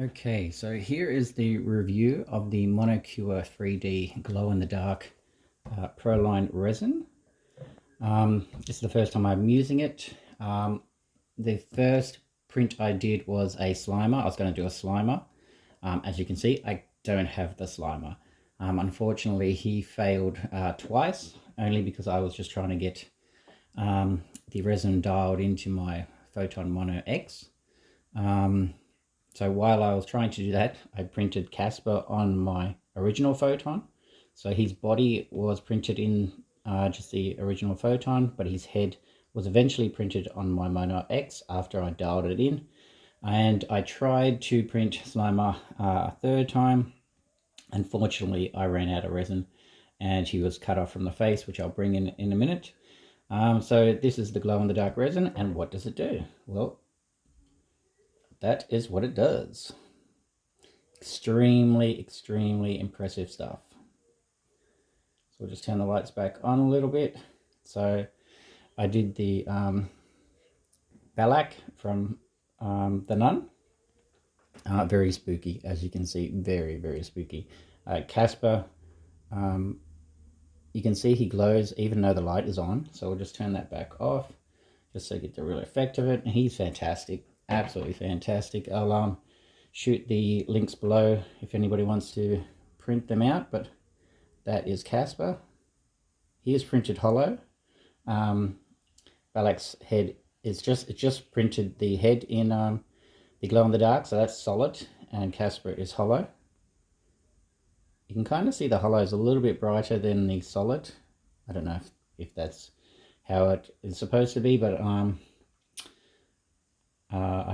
Okay, so here is the review of the Monocure 3D glow-in-the-dark Proline resin. This is the first time I'm using it. The first print I did was a Slimer. I was going to do a Slimer. As you can see, I don't have the Slimer. Unfortunately, he failed twice, only because I was just trying to get the resin dialed into my Photon Mono X. So while I was trying to do that, I printed Casper on my original Photon. So his body was printed in just the original Photon, but his head was eventually printed on my Mono X after I dialed it in. And I tried to print Slimer a third time. Unfortunately, I ran out of resin and he was cut off from the face, which I'll bring in a minute. So this is the glow-in-the-dark resin, and what does it do? Well, that is what it does. Extremely impressive stuff. So we'll just turn the lights back on a little bit. So I did the Balak from the Nun. Very spooky, as you can see, very spooky. Casper, you can see he glows even though the light is on. So we'll just turn that back off, just so you get the real effect of it. And he's fantastic, absolutely fantastic. I'll shoot the links below if anybody wants to print them out, but that is Casper. He is printed hollow. Balak's head is just printed the head in the glow in the dark, so that's solid, and Casper is hollow. You can kind of see the hollow is a little bit brighter than the solid. I don't know if that's how it is supposed to be, but I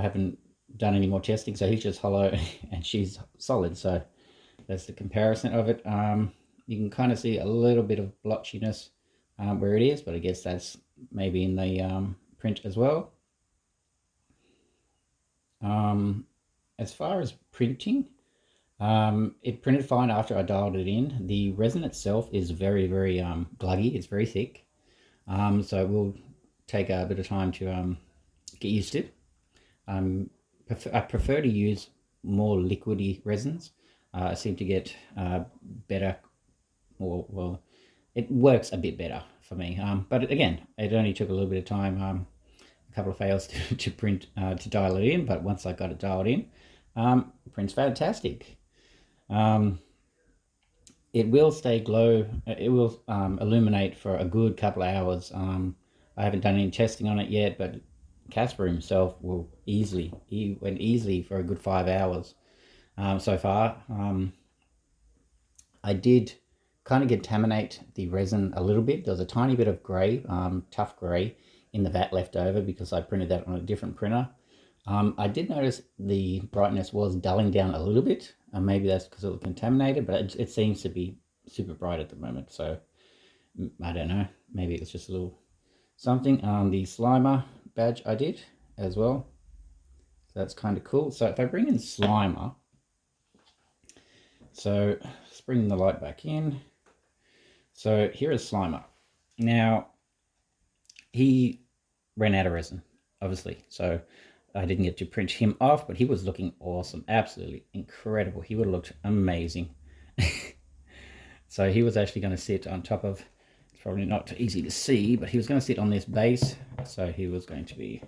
haven't done any more testing, so he's just hollow and she's solid, so that's the comparison of it. You can kind of see a little bit of blotchiness where it is, but I guess that's maybe in the print as well. As far as printing, it printed fine after I dialed it in. The resin itself is very gluggy. It's very thick, so it will take a bit of time to get used to. I prefer to use more liquidy resins. I seem to get better, or well, it works a bit better for me. But again, it only took a little bit of time, a couple of fails to print, to dial it in, but once I got it dialed in, it prints fantastic. It will stay glow, it will illuminate for a good couple of hours. I haven't done any testing on it yet, but Casper himself he went easily for a good 5 hours so far. I did kind of contaminate the resin a little bit. There was a tiny bit of grey, tough grey in the vat left over because I printed that on a different printer. I did notice the brightness was dulling down a little bit. Maybe that's because it was contaminated, but it seems to be super bright at the moment. So I don't know. Maybe it was just a little something. The Slimer badge I did as well. So that's kind of cool. So if I bring in Slimer, so let's bring the light back in. So here is Slimer. Now, he ran out of resin, obviously. So I didn't get to print him off, but he was looking awesome. Absolutely incredible. He would have looked amazing. So he was actually going to sit on top of, it's probably not easy to see, but he was going to sit on this base. So he was going to be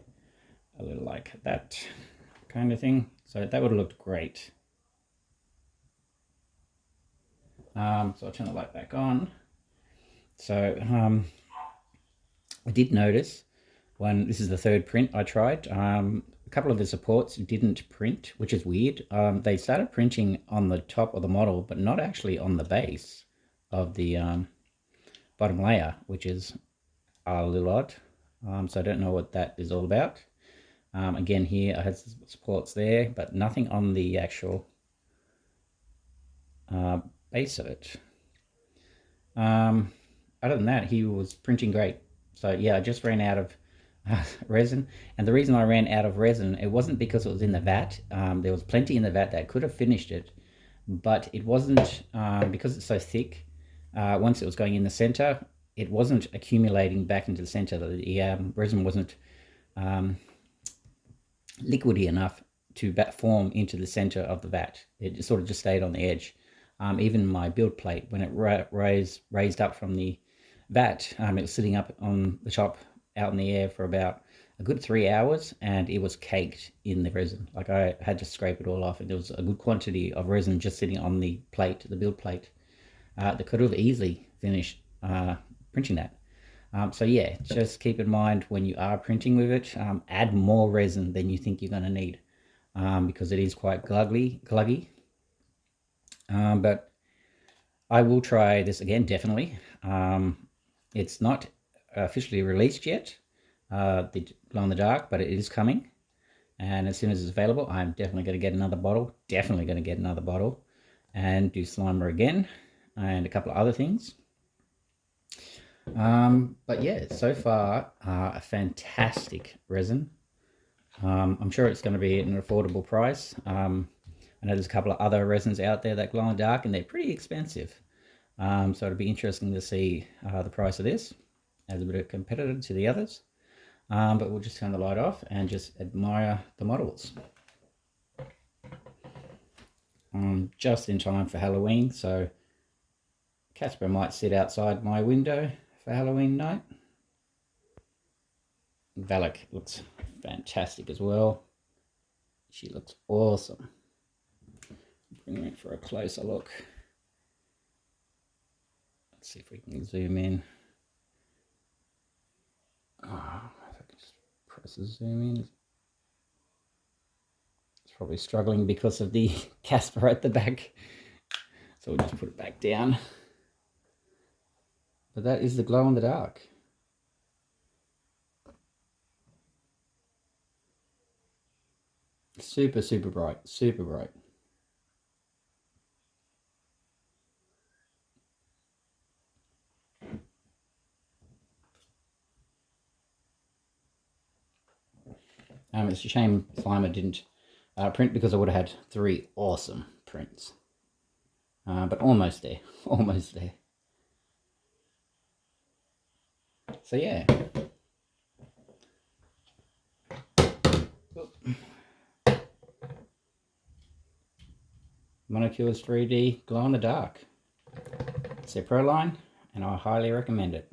a little like that kind of thing. So that would have looked great. So I'll turn the light back on. So I did notice when this is the third print I tried, a couple of the supports didn't print, which is weird. They started printing on the top of the model, but not actually on the base of the bottom layer, which is a little odd. So I don't know what that is all about. Again, here I had supports there, but nothing on the actual base of it. Other than that, he was printing great. So yeah, I just ran out of resin, and the reason I ran out of resin, it wasn't because it was in the vat. There was plenty in the vat that could have finished it, but it wasn't because it's so thick. Once it was going in the center, it wasn't accumulating back into the center. The resin wasn't liquidy enough to form into the center of the vat. It sort of just stayed on the edge. Even my build plate, when it raised up from the vat, it was sitting up on the top out in the air for about a good 3 hours, and it was caked in the resin. Like, I had to scrape it all off, and there was a good quantity of resin just sitting on the plate, the build plate, that could have easily finished printing that. So yeah, just keep in mind when you are printing with it, add more resin than you think you're going to need, because it is quite gluggy. But I will try this again, definitely. It's not officially released yet, the glow in the dark, but it is coming. And as soon as it's available, I'm definitely going to get another bottle. And do Slimer again, and a couple of other things. But yeah, so far, a fantastic resin. I'm sure it's going to be at an affordable price. I know there's a couple of other resins out there that glow in the dark, and they're pretty expensive. So it'll be interesting to see the price of this as a bit of a competitor to the others. But we'll just turn the light off and just admire the models. Just in time for Halloween, so Casper might sit outside my window for Halloween night. Valak looks fantastic as well. She looks awesome. Bring her in for a closer look. Let's see if we can zoom in. If I can just press the zoom in. It's probably struggling because of the Casper at the back. So we'll just put it back down. But that is the glow in the dark. Super, super bright, super bright. It's a shame Slimer didn't print, because I would have had 3 awesome prints. But almost there, almost there. So yeah. Monocure's 3D glow in the dark. It's their Pro line, and I highly recommend it.